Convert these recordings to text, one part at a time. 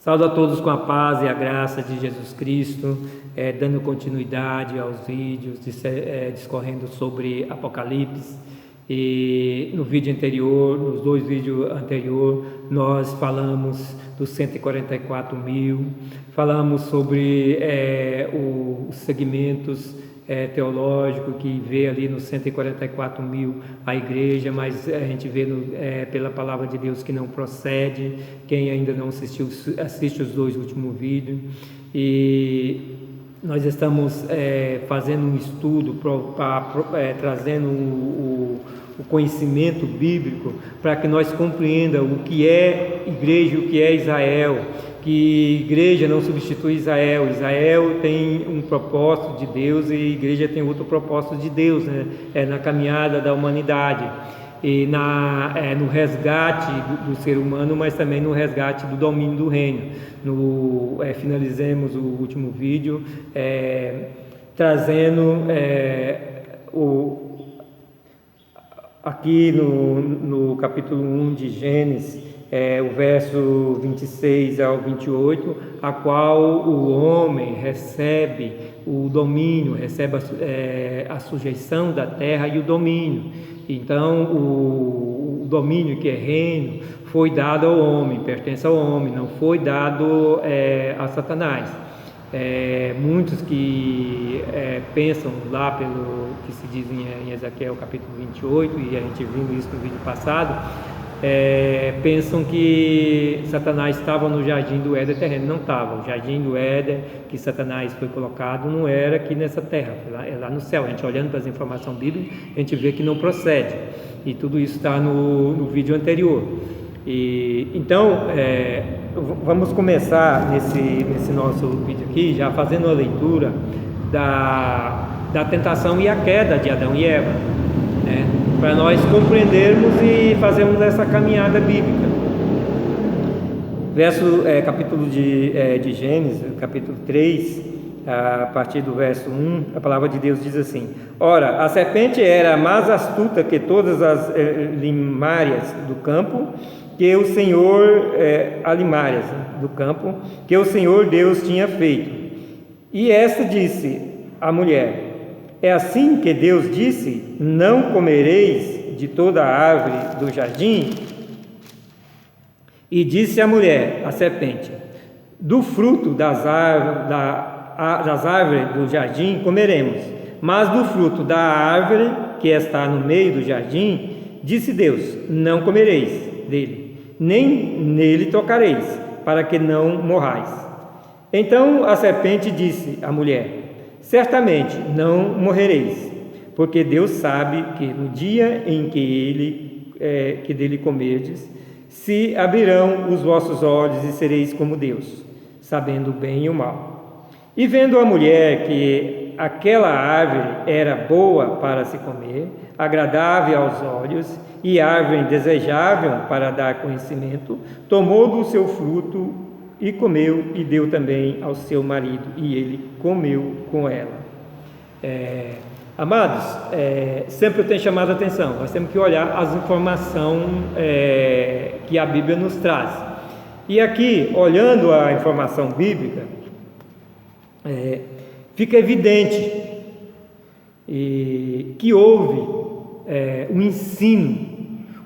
Saúdo a todos com a paz e a graça de Jesus Cristo, dando continuidade aos vídeos, discorrendo sobre Apocalipse. E no vídeo anterior, nos dois vídeos anteriores, nós falamos dos 144.000, falamos sobre os segmentos teológicos que vê ali nos 144.000 a igreja, mas a gente vê pela palavra de Deus que não procede. Quem ainda não assistiu, assiste os dois últimos vídeos. E nós estamos fazendo um estudo, trazendo o conhecimento bíblico para que nós compreendamos o que é igreja e o que é Israel, que igreja não substitui Israel. Israel tem um propósito de Deus e a igreja tem outro propósito de Deus, né? Na caminhada da humanidade e no resgate do ser humano, mas também no resgate do domínio do reino. Finalizemos o último vídeo trazendo aqui no capítulo 1 de Gênesis, o verso 26 ao 28, a qual o homem recebe o domínio, recebe a sujeição da terra e o domínio. Então, o domínio, que é reino, foi dado ao homem, pertence ao homem, não foi dado a Satanás. Muitos que pensam lá pelo que se diz em Ezequiel capítulo 28, e a gente viu isso no vídeo passado, pensam que Satanás estava no jardim do Éden terreno. Não estava. O jardim do Éden que Satanás foi colocado não era aqui nessa terra, é lá no céu. A gente olhando para as informações bíblicas, a gente vê que não procede, e tudo isso está no vídeo anterior. Então vamos começar nesse nosso vídeo aqui já fazendo a leitura da tentação e a queda de Adão e Eva, né? Para nós compreendermos e fazermos essa caminhada bíblica. Capítulo de Gênesis, capítulo 3, a partir do verso 1, a palavra de Deus diz assim: Ora, a serpente era mais astuta que todas as limárias do campo, que o Senhor, alimárias do campo, que o Senhor Deus tinha feito. E esta disse à mulher: É assim que Deus disse: Não comereis de toda a árvore do jardim? E disse a mulher, a serpente: Do fruto das árvores do jardim comeremos, mas do fruto da árvore que está no meio do jardim, disse Deus: Não comereis dele, nem nele tocareis, para que não morrais. Então a serpente disse à mulher: Certamente não morrereis, porque Deus sabe que no dia em que dele comerdes, se abrirão os vossos olhos e sereis como Deus, sabendo o bem e o mal. E vendo a mulher que aquela árvore era boa para se comer, agradável aos olhos e árvore desejável para dar conhecimento, tomou do seu fruto e comeu, e deu também ao seu marido, e ele comeu com ela. Amados, sempre eu tenho chamado a atenção, nós temos que olhar as informações que a Bíblia nos traz. E aqui, olhando a informação bíblica, fica evidente que houve um ensino,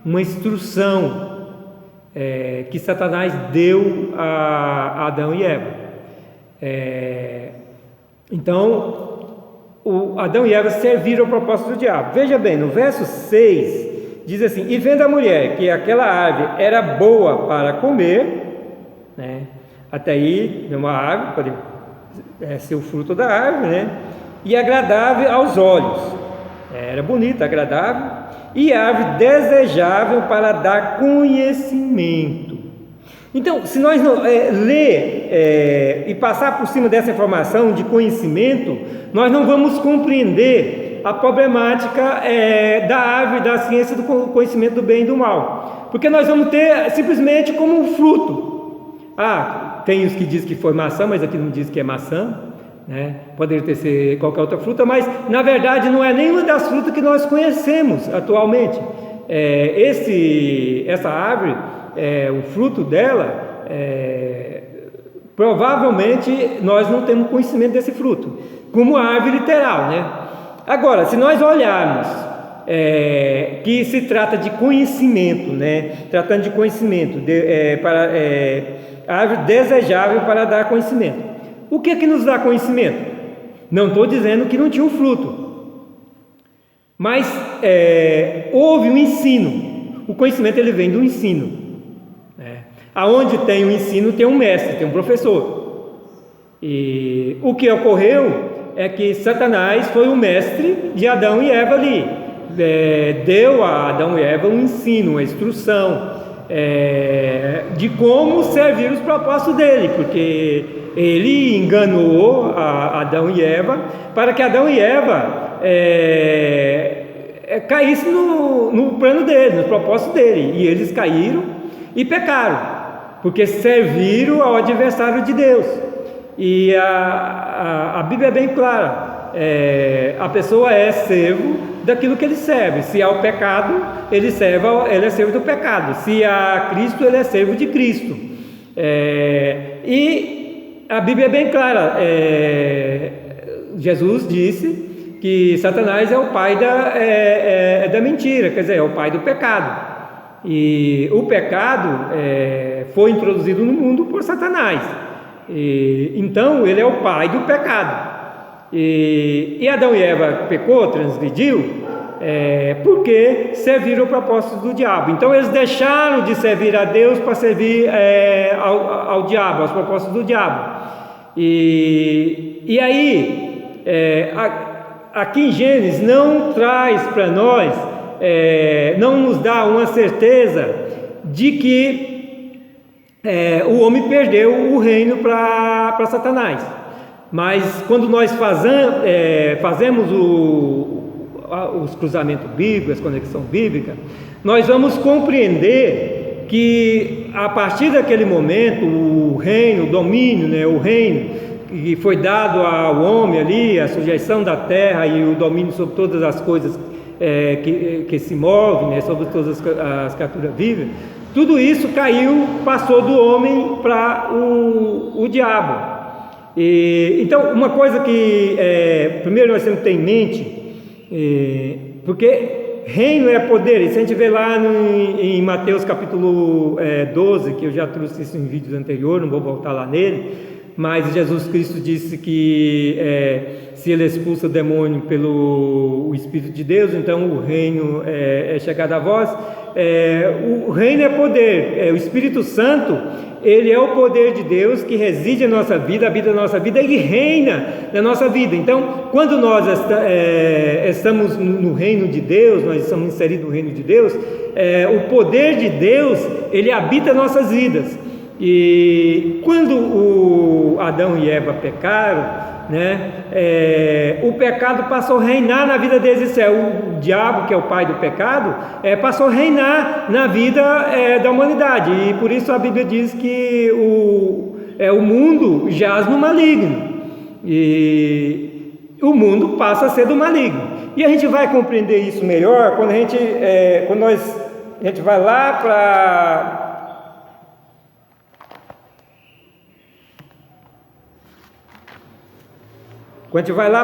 uma instrução que Satanás deu a Adão e Eva. Então, Adão e Eva serviram ao propósito do diabo. Veja bem, no verso 6 diz assim: E vendo a mulher que aquela árvore era boa para comer, né? Até aí, uma árvore pode ser o fruto da árvore, né? E agradável aos olhos, era bonita, agradável, e árvore desejável para dar conhecimento. Então, se nós ler e passar por cima dessa informação de conhecimento, nós não vamos compreender a problemática da árvore, da ciência do conhecimento do bem e do mal, porque nós vamos ter simplesmente como um fruto. Tem os que dizem que foi maçã, mas aqui não diz que é maçã, né? Poderia ser qualquer outra fruta, mas na verdade não é nenhuma das frutas que nós conhecemos atualmente. Essa árvore, o fruto dela provavelmente nós não temos conhecimento desse fruto, como a árvore literal, né? Agora, se nós olharmos que se trata de conhecimento, né? Tratando de conhecimento, árvore desejável para dar conhecimento. O que é que nos dá conhecimento? Não estou dizendo que não tinha um fruto, mas houve um ensino. O conhecimento ele vem do ensino. Aonde tem um ensino tem um mestre, tem um professor. E o que ocorreu é que Satanás foi o mestre de Adão e Eva ali. Deu a Adão e Eva um ensino, uma instrução de como servir os propósitos dele, porque ele enganou Adão e Eva para que Adão e Eva caíssem no plano dele, no propósito dele, e eles caíram e pecaram, porque serviram ao adversário de Deus. E a Bíblia é bem clara, a pessoa é servo daquilo que ele serve. Se há o pecado, ele é servo do pecado. Se há Cristo, ele é servo de Cristo. E a Bíblia é bem clara, Jesus disse que Satanás é o pai da mentira, quer dizer, é o pai do pecado. E o pecado foi introduzido no mundo por Satanás. Então ele é o pai do pecado. E Adão e Eva pecou, transgrediu, porque serviram o propósito do diabo. Então eles deixaram de servir a Deus para servir ao diabo, aos propósitos do diabo. E aí, aqui em Gênesis não traz para nós, não nos dá uma certeza de que o homem perdeu o reino para Satanás. Mas quando nós fazemos os cruzamentos bíblicos, a conexão bíblica, nós vamos compreender que a partir daquele momento o reino, o domínio, né, o reino que foi dado ao homem ali, a sujeição da terra e o domínio sobre todas as coisas que se movem, né, sobre todas as criaturas vivas, tudo isso caiu, passou do homem para o diabo. Então, uma coisa que primeiro nós temos que ter em mente, porque reino é poder, e se a gente vê lá em Mateus capítulo 12, que eu já trouxe isso em vídeos anteriores, não vou voltar lá nele, mas Jesus Cristo disse que se ele expulsa o demônio pelo Espírito de Deus, então o reino é chegado a vós. O reino é poder, o Espírito Santo, ele é o poder de Deus que reside na nossa vida, habita na nossa vida e reina na nossa vida. Então, quando nós estamos no reino de Deus, nós estamos inseridos no reino de Deus, o poder de Deus, ele habita nossas vidas. E quando o Adão e Eva pecaram, né, o pecado passou a reinar na vida deles. O diabo, que é o pai do pecado, passou a reinar na vida da humanidade, e por isso a Bíblia diz que o mundo jaz no maligno, e o mundo passa a ser do maligno. E a gente vai compreender isso melhor quando a gente vai lá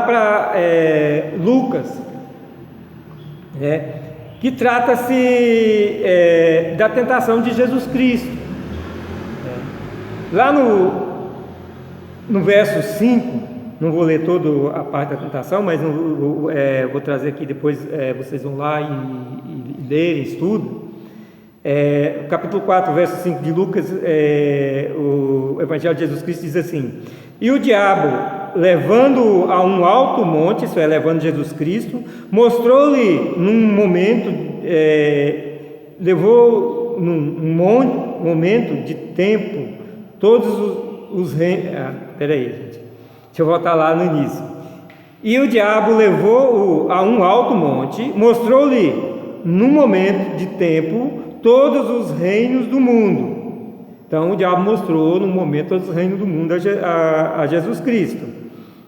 para Lucas, que trata-se da tentação de Jesus Cristo. Lá no verso 5, não vou ler toda a parte da tentação, mas vou trazer aqui, depois vocês vão lá e lerem, estudam. Capítulo 4, verso 5 de Lucas, o Evangelho de Jesus Cristo diz assim: e o diabo, levando a um alto monte, isso é, levando Jesus Cristo, mostrou-lhe num momento, levou num momento de tempo todos os reinos. Peraí, gente, deixa eu voltar lá no início. E o diabo levou-o a um alto monte, mostrou-lhe num momento de tempo todos os reinos do mundo. Então o diabo mostrou no momento todos os reinos do mundo a Jesus Cristo,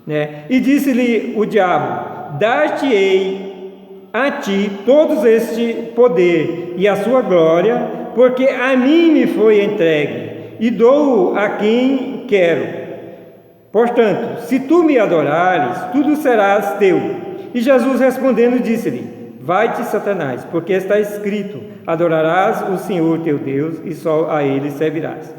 né? E disse-lhe o diabo: dar-te-ei a ti todos este poder e a sua glória, porque a mim me foi entregue, e dou a quem quero. Portanto, se tu me adorares, tudo serás teu. E Jesus respondendo disse-lhe: vai-te, Satanás, porque está escrito: adorarás o Senhor teu Deus e só a Ele servirás.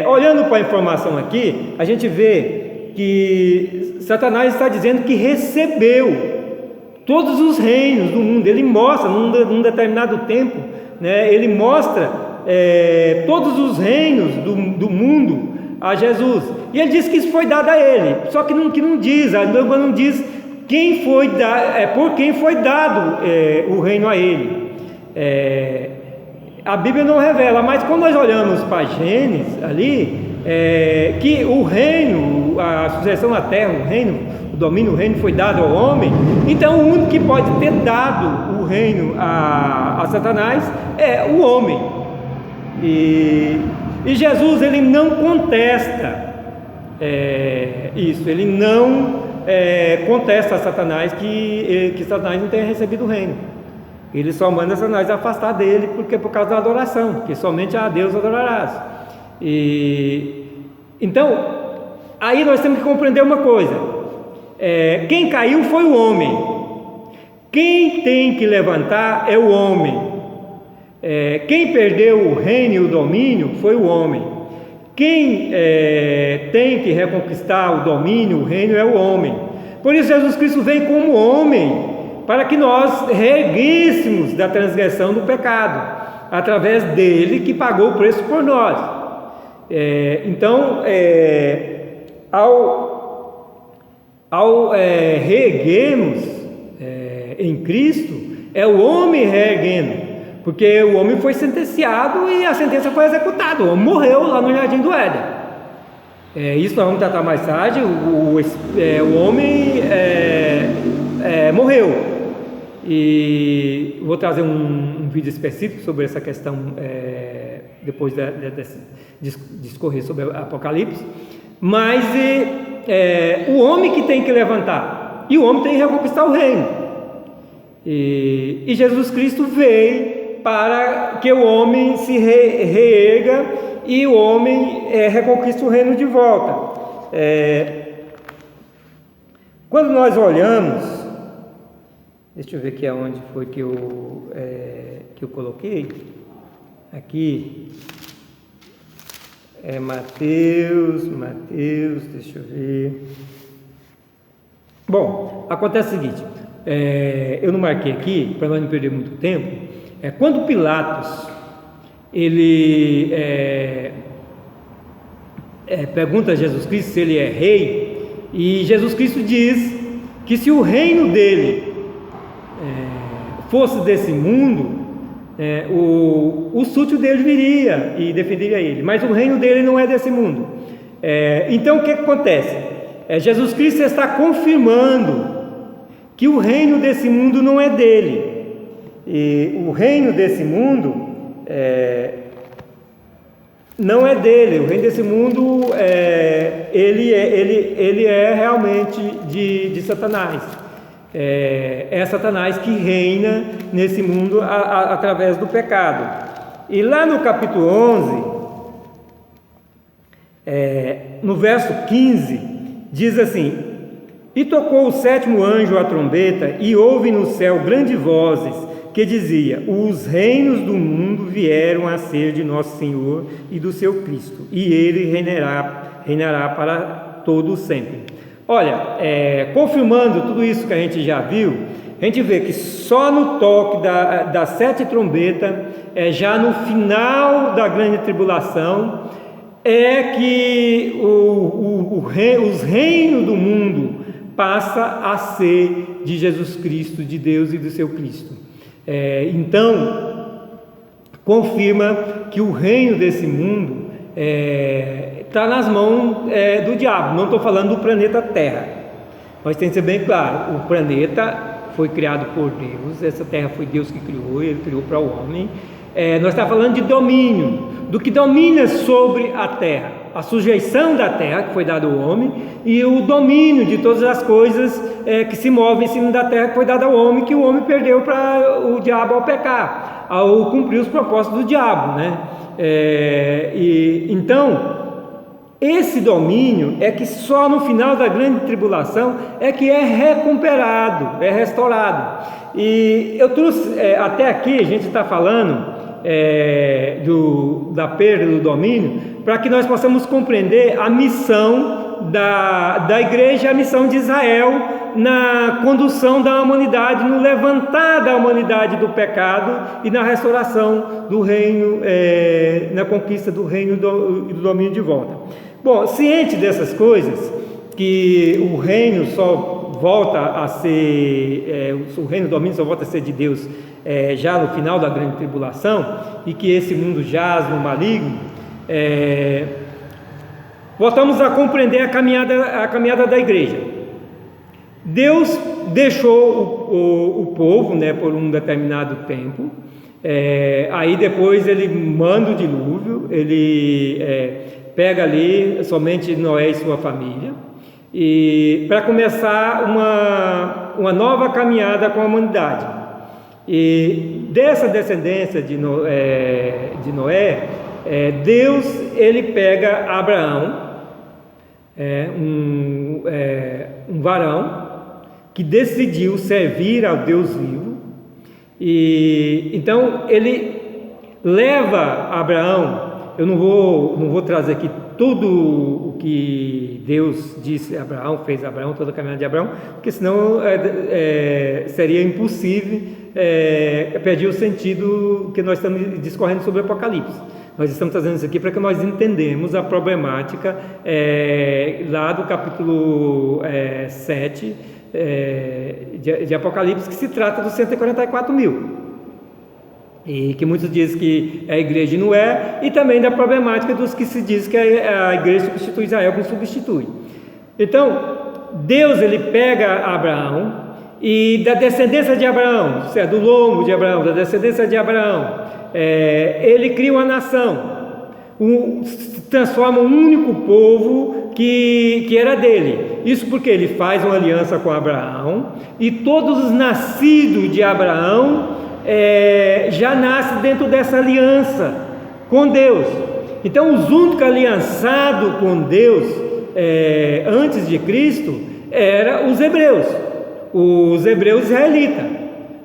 Olhando para a informação aqui, a gente vê que Satanás está dizendo que recebeu todos os reinos do mundo. Ele mostra, num determinado tempo, né, ele mostra todos os reinos do mundo a Jesus. E ele diz que isso foi dado a ele, só que não diz, a Bíblia não diz quem foi por quem foi dado o reino a ele. A Bíblia não revela, mas quando nós olhamos para Gênesis ali, que o reino, a sucessão da terra, o domínio, o reino foi dado ao homem. Então o único que pode ter dado o reino a Satanás é o homem. E Jesus, ele não contesta isso, ele não contesta a Satanás que Satanás não tenha recebido o reino. Ele só manda Satanás afastar dele, porque por causa da adoração, que somente a Deus adorarás. Então, aí nós temos que compreender uma coisa: quem caiu foi o homem, quem tem que levantar é o homem. Quem perdeu o reino e o domínio foi o homem. Quem tem que reconquistar o domínio, o reino, é o homem. Por isso Jesus Cristo veio como homem, para que nós reerguêssemos da transgressão do pecado, através dele que pagou o preço por nós. Então, ao reerguermos em Cristo, é o homem reerguendo, porque o homem foi sentenciado e a sentença foi executada, o homem morreu lá no Jardim do Éden. Isso nós vamos tratar mais tarde. O homem morreu, e vou trazer um vídeo específico sobre essa questão depois de discorrer sobre o Apocalipse. Mas o homem que tem que levantar, e o homem tem que reconquistar o reino, e Jesus Cristo veio para que o homem se reerga e o homem reconquiste o reino de volta. Quando nós olhamos, deixa eu ver aqui aonde foi que eu coloquei aqui. Mateus, deixa eu ver. Bom, acontece o seguinte, eu não marquei aqui para nós não perder muito tempo. Quando Pilatos ele pergunta a Jesus Cristo se ele é rei, e Jesus Cristo diz que se o reino dele fosse desse mundo, o súdito dele viria e defenderia ele, mas o reino dele não é desse mundo. Então o que acontece? Jesus Cristo está confirmando que o reino desse mundo não é dele, e o reino desse mundo não é dele. O reino desse mundo ele é realmente de Satanás. É Satanás que reina nesse mundo através do pecado. E lá no capítulo 11, no verso 15, diz assim: e tocou o sétimo anjo a trombeta, e houve no céu grandes vozes que dizia: os reinos do mundo vieram a ser de nosso Senhor e do seu Cristo, e ele reinará para todo sempre. Olha, confirmando tudo isso que a gente já viu, a gente vê que só no toque da sete trombeta, já no final da grande tribulação, que os reinos do mundo passa a ser de Jesus Cristo, de Deus e do seu Cristo. Então, confirma que o reino desse mundo está nas mãos do diabo. Não estou falando do planeta Terra, mas tem que ser bem claro: o planeta foi criado por Deus, essa terra foi Deus que criou, ele criou para o homem. Nós estamos falando de domínio, do que domina sobre a terra, a sujeição da terra que foi dada ao homem, e o domínio de todas as coisas que se movem em cima da terra que foi dada ao homem, que o homem perdeu para o diabo ao pecar, ao cumprir os propósitos do diabo, né? Então Esse domínio é que só no final da grande tribulação é que é recuperado, é restaurado. E eu trouxe, até aqui a gente está falando da perda do domínio, para que nós possamos compreender a missão da igreja, a missão de Israel na condução da humanidade, no levantar da humanidade do pecado e na restauração do reino, na conquista do reino e do domínio de volta. Bom, ciente dessas coisas, que o reino só volta a ser, o reino do domínio só volta a ser de Deus já no final da grande tribulação, e que esse mundo jaz no maligno, voltamos a compreender a caminhada da igreja. Deus deixou o povo, por um determinado tempo, aí depois ele manda o dilúvio, ele pega ali somente Noé e sua família, e para começar uma nova caminhada com a humanidade. E dessa descendência de Noé, Deus ele pega Abraão, um varão que decidiu servir ao Deus vivo, e então ele leva Abraão. Eu não vou trazer aqui tudo o que Deus disse a Abraão, fez a Abraão, toda a caminhada de Abraão, porque senão seria impossível, perder o sentido que nós estamos discorrendo sobre o Apocalipse. Nós estamos trazendo isso aqui para que nós entendamos a problemática lá do capítulo 7 de Apocalipse, que se trata dos 144 mil. E que muitos dizem que é a igreja não é, e também da problemática dos que se diz que a igreja substitui Israel, como substitui. Então, Deus ele pega Abraão, e da descendência de Abraão, do lombo de Abraão, da descendência de Abraão, ele cria uma nação, transforma um único povo que era dele. Isso porque ele faz uma aliança com Abraão, e todos os nascidos de Abraão já nasce dentro dessa aliança com Deus. Então os únicos aliançados com Deus antes de Cristo eram os hebreus israelitas,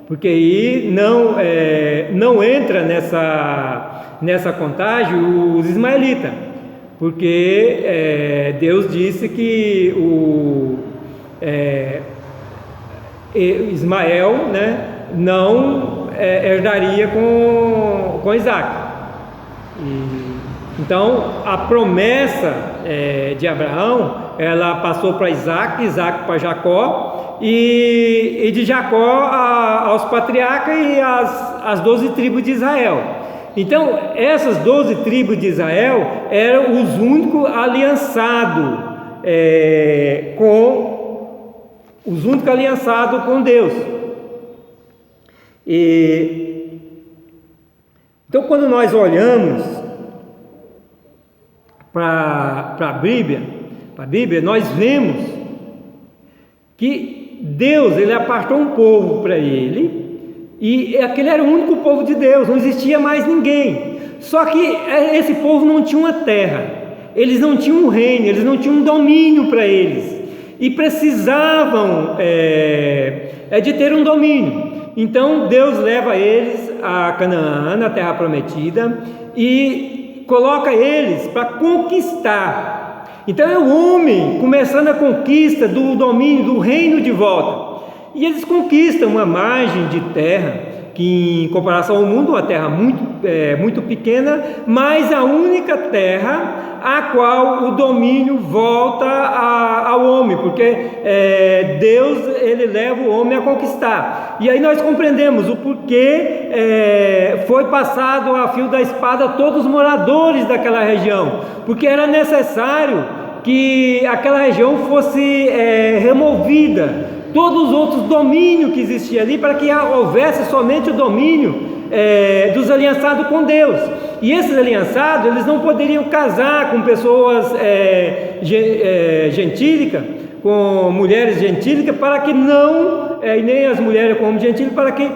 porque aí não entra nessa contagem os ismaelitas, porque Deus disse que Ismael não herdaria com Isaac. Então a promessa de Abraão, ela passou para Isaac para Jacó, e de Jacó aos patriarcas e as 12 tribos de Israel. Então essas 12 tribos de Israel eram os únicos aliançados com Deus. Então, quando nós olhamos para a Bíblia, nós vemos que Deus ele apartou um povo para ele, e aquele era o único povo de Deus, não existia mais ninguém. Só que esse povo não tinha uma terra, eles não tinham um reino, eles não tinham um domínio para eles, e precisavam de ter um domínio. Então Deus leva eles a Canaã, na terra prometida, e coloca eles para conquistar. Então é o homem começando a conquista do domínio, do reino de volta. E eles conquistam uma margem de terra que, em comparação ao mundo, uma terra muito pequena, mas a única terra a qual o domínio volta ao homem, porque Deus ele leva o homem a conquistar. E aí nós compreendemos o porquê foi passado a fio da espada todos os moradores daquela região, porque era necessário que aquela região fosse removida, todos os outros domínios que existiam ali, para que houvesse somente o domínio dos aliançados com Deus. E esses aliançados, eles não poderiam casar com pessoas gentílicas, com mulheres gentílicas, para que não, e nem as mulheres com homens gentílicos, para que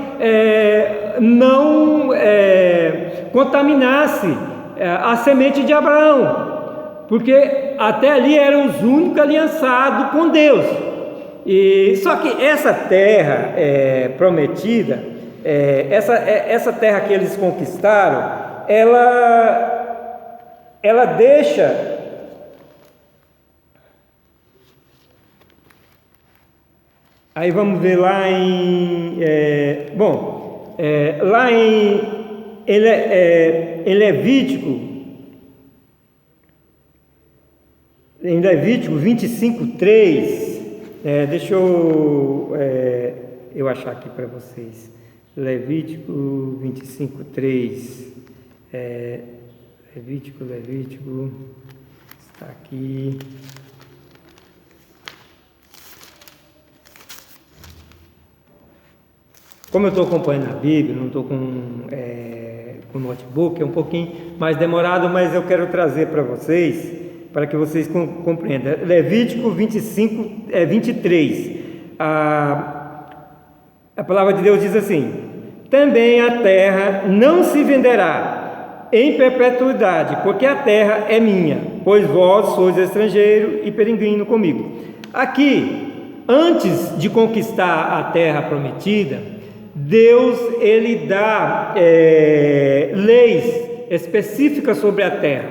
não contaminasse a semente de Abraão. porque até ali eram os únicos aliançados com Deus. E só que essa terra prometida, essa terra que eles conquistaram, ela deixa aí vamos ver lá em lá em Levítico 25:3, deixa eu achar aqui para vocês. Levítico 25:3, Levítico está aqui. Como eu estou acompanhando a Bíblia, não estou com notebook, é um pouquinho mais demorado, mas eu quero trazer para vocês, para que vocês compreendam. Levítico 23. A palavra de Deus diz assim: também a terra não se venderá em perpetuidade, porque a terra é minha, pois vós sois estrangeiro e peregrino comigo. Aqui, antes de conquistar a terra prometida, Deus ele dá leis específicas sobre a terra,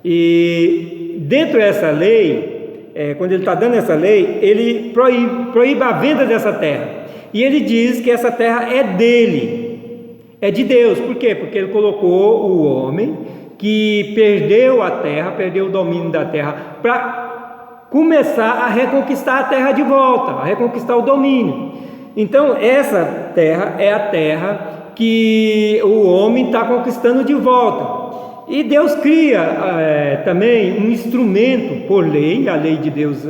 e dentro dessa lei, quando ele está dando essa lei, ele proíbe a venda dessa terra, e ele diz que essa terra é dele, é de Deus. Por quê? Porque ele colocou o homem que perdeu a terra, perdeu o domínio da terra, para começar a reconquistar a terra de volta, a reconquistar o domínio. Então essa terra é a terra que o homem está conquistando de volta, e Deus cria também um instrumento por lei. A lei de Deus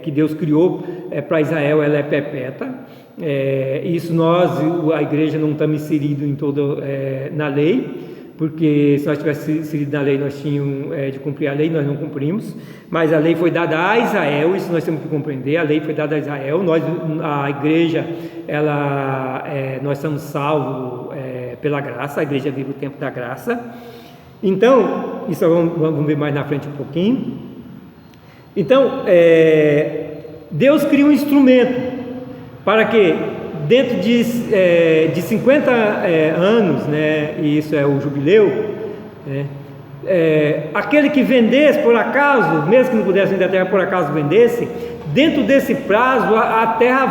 que Deus criou para Israel, ela é perpétua. Isso nós, a igreja, não estamos inseridos em na lei, porque se nós tivéssemos inserido na lei, nós tínhamos de cumprir a lei, nós não cumprimos, mas a lei foi dada a Israel, isso nós temos que compreender. A lei foi dada a Israel, a igreja, nós somos salvos pela graça, a igreja vive o tempo da graça. Então, isso vamos ver mais na frente um pouquinho. Então, Deus cria um instrumento para que dentro de 50 anos, né, e isso é o jubileu, né, aquele que vendesse por acaso, mesmo que não pudesse vender a terra, por acaso vendesse, dentro desse prazo a terra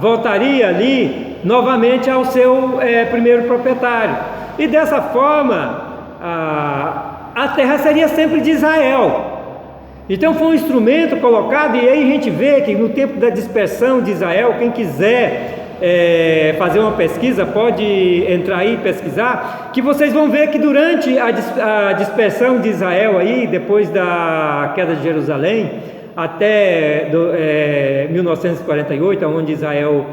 voltaria ali novamente ao seu primeiro proprietário, e dessa forma a terra seria sempre de Israel. Então foi um instrumento colocado, e aí a gente vê que no tempo da dispersão de Israel, quem quiser fazer uma pesquisa, pode entrar aí e pesquisar, que vocês vão ver que durante a dispersão de Israel aí, depois da queda de Jerusalém, até 1948, onde Israel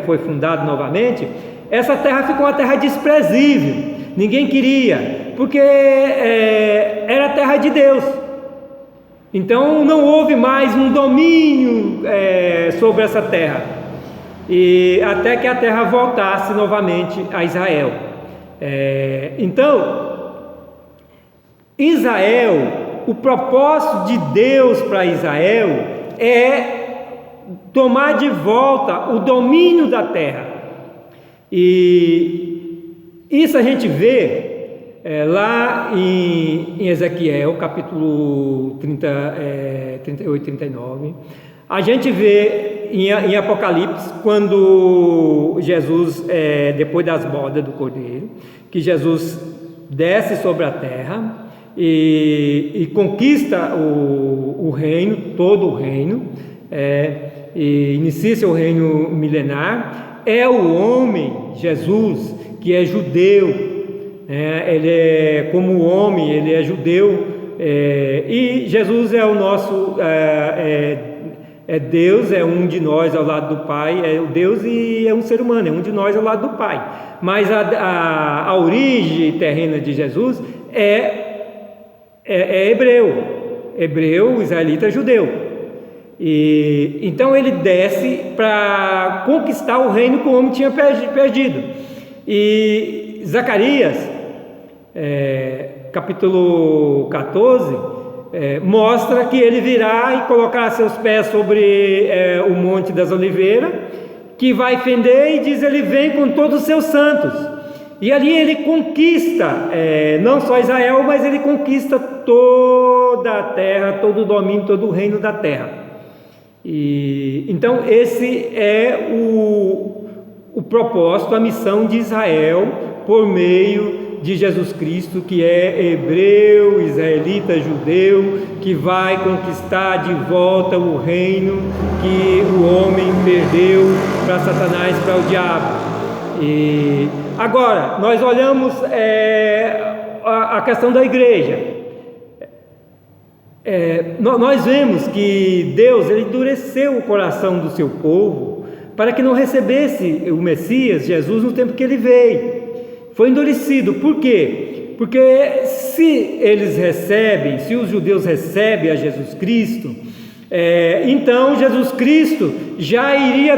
foi fundado novamente, essa terra ficou uma terra desprezível, ninguém queria, porque era a terra de Deus. Então não houve mais um domínio sobre essa terra, e até que a terra voltasse novamente a Israel. Então Israel, o propósito de Deus para Israel é tomar de volta o domínio da terra, e isso a gente vê lá em Ezequiel, capítulo 38, 39, a gente vê em Apocalipse, quando Jesus, depois das bodas do Cordeiro, que Jesus desce sobre a terra e conquista o reino, todo o reino, e inicia seu reino milenar. É o homem, Jesus, que é judeu, ele é como homem, ele é judeu, e Jesus é o nosso Deus, é um de nós ao lado do Pai, é o Deus e é um ser humano, é um de nós ao lado do Pai. Mas a origem terrena de Jesus é hebreu, israelita, judeu. E então ele desce para conquistar o reino que o homem tinha perdido. E Zacarias, capítulo 14, mostra que ele virá e colocar seus pés sobre o Monte das Oliveiras, que vai fender, e diz: ele vem com todos os seus santos. E ali ele conquista, não só Israel, mas ele conquista toda a terra, todo o domínio, todo o reino da terra. Então esse é o propósito, a missão de Israel por meio de Jesus Cristo, que é hebreu, israelita, judeu, que vai conquistar de volta o reino que o homem perdeu para Satanás, para o diabo. E agora nós olhamos a questão da igreja. Nós vemos que Deus ele endureceu o coração do seu povo para que não recebesse o Messias, Jesus, no tempo que ele veio. Foi endurecido. Por quê? Porque se eles recebem, se os judeus recebem a Jesus Cristo, então Jesus Cristo já iria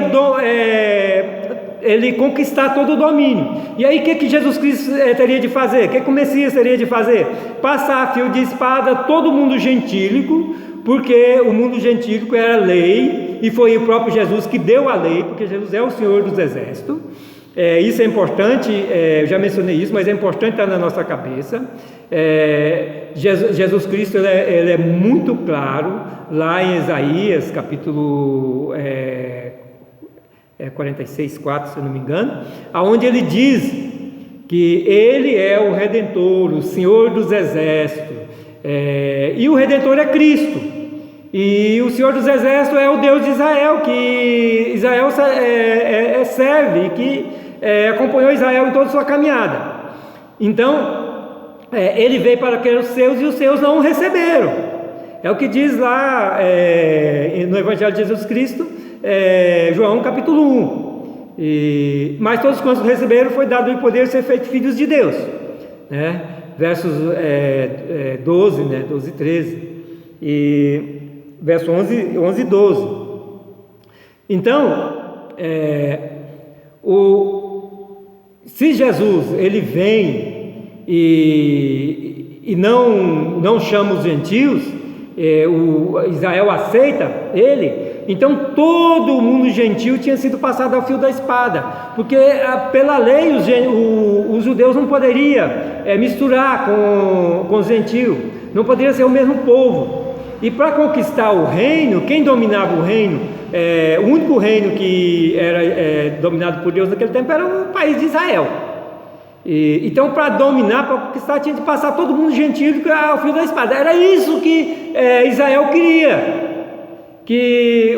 ele conquistar todo o domínio. E aí o que Jesus Cristo teria de fazer? O que o Messias teria de fazer? Passar a fio de espada todo o mundo gentílico, porque o mundo gentílico era lei, e foi o próprio Jesus que deu a lei, porque Jesus é o Senhor dos Exércitos. Isso é importante, eu já mencionei isso, mas é importante estar na nossa cabeça. Jesus Cristo ele é muito claro lá em Isaías, capítulo 46:4, se eu não me engano, aonde ele diz que ele é o Redentor, o Senhor dos Exércitos, e o Redentor é Cristo, e o Senhor dos Exércitos é o Deus de Israel, que Israel serve, e que acompanhou Israel em toda a sua caminhada. Então ele veio para aqueles seus, e os seus não o receberam. É o que diz lá no Evangelho de Jesus Cristo, João capítulo 1. Mas todos quantos receberam, foi dado o poder de ser feitos filhos de Deus, né? Versos 12, 12 e 13, e verso 11 e 12. Então se Jesus ele vem e não chama os gentios, Israel aceita ele, então todo o mundo gentil tinha sido passado ao fio da espada, porque pela lei os judeus não poderiam misturar com os gentios, não poderia ser o mesmo povo. E para conquistar o reino, quem dominava o reino, o único reino que era dominado por Deus naquele tempo era o país de Israel. Então, para dominar, para conquistar, tinha de passar todo mundo gentil ao fio da espada. Era isso que Israel queria, que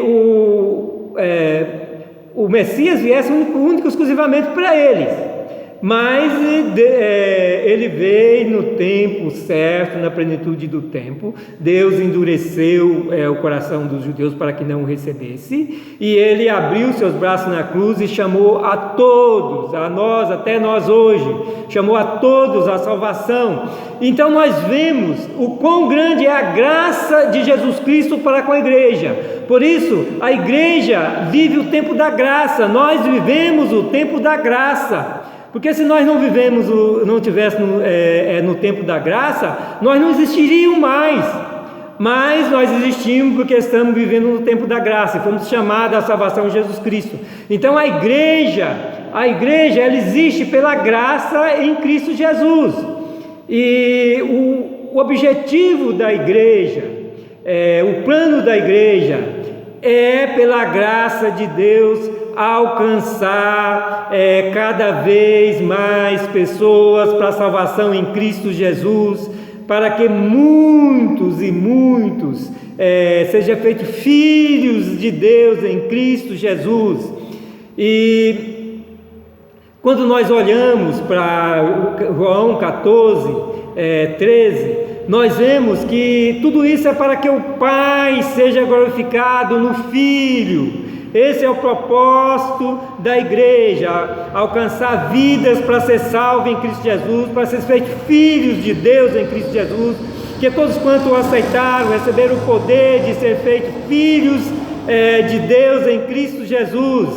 o Messias viesse único exclusivamente para eles. Mas ele veio no tempo certo, na plenitude do tempo. Deus endureceu o coração dos judeus para que não o recebesse, e ele abriu seus braços na cruz e chamou a todos, a nós, até nós hoje, chamou a todos à salvação. Então nós vemos o quão grande é a graça de Jesus Cristo para com a igreja. Por isso a igreja vive o tempo da graça, nós vivemos o tempo da graça. Porque se nós não tivéssemos no tempo da graça, nós não existiríamos mais. Mas nós existimos porque estamos vivendo no tempo da graça, e fomos chamados à salvação em Jesus Cristo. Então a igreja ela existe pela graça em Cristo Jesus. E o objetivo da igreja, o plano da igreja, é pela graça de Deus alcançar cada vez mais pessoas para a salvação em Cristo Jesus, para que muitos e muitos sejam feitos filhos de Deus em Cristo Jesus. E quando nós olhamos para João 14, 13, nós vemos que tudo isso é para que o Pai seja glorificado no Filho. Esse é o propósito da igreja, alcançar vidas para ser salvo em Cristo Jesus, para ser feitos filhos de Deus em Cristo Jesus, que todos quanto o aceitaram, receberam o poder de ser feitos filhos de Deus em Cristo Jesus.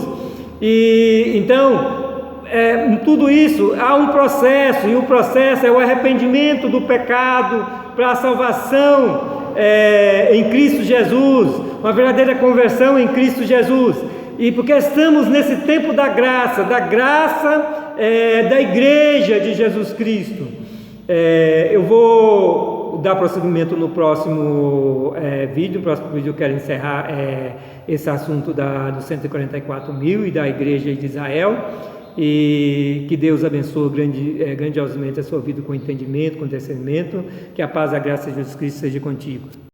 E então, em tudo isso há um processo, e o processo é o arrependimento do pecado para a salvação em Cristo Jesus, uma verdadeira conversão em Cristo Jesus. E porque estamos nesse tempo da graça da igreja de Jesus Cristo. Eu vou dar prosseguimento no próximo vídeo. No próximo vídeo eu quero encerrar esse assunto dos 144.000 e da igreja de Israel. E que Deus abençoe grandiosamente a sua vida com entendimento, com discernimento. Que a paz e a graça de Jesus Cristo seja contigo.